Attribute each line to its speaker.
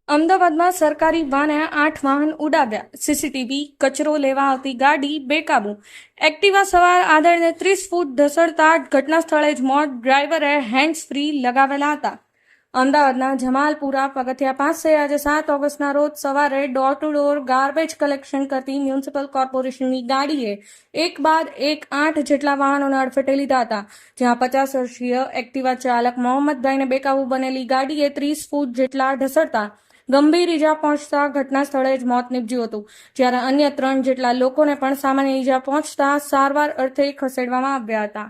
Speaker 1: અમદાવાદમાં સરકારી વાને 8 વાહન ઉડાવ્યા. સીસીટીવી. કચરો લેવા આવતી ગાડી બેકાબુ. એક્ટિવા સવાર આધેડને 30 ફૂટ ધસડતા ઘટના સ્થળે જ મોત. ડ્રાઈવરે હેન્ડ્સ ફ્રી લગાવેલા હતા. અમદાવાદના જમાલપુરા પગથિયા પાસે આજે 7 ઓગસ્ટના રોજ સવારે door to door garbage collection કરતી મ્યુનિસિપલ કોર્પોરેશનની ગાડીએ એક બાદ એક 8 જેટલા વાહનોને અડફેટે લીધા હતા. જ્યાં 50 વર્ષીય એક્ટિવા ચાલક મોહમ્મદભાઈને બેકાબુ બનેલી ગાડીએ 30 ફૂટ જેટલા ઢસડતા ગંભીર ઈજા પહોંચતા ઘટના સ્થળે જ મોત નીપજ્યું હતું. જ્યારે અન્ય 3 જેટલા લોકોને પણ સામાન્ય ઈજા પહોંચતા સારવાર અર્થે ખસેડવામાં આવ્યા હતા.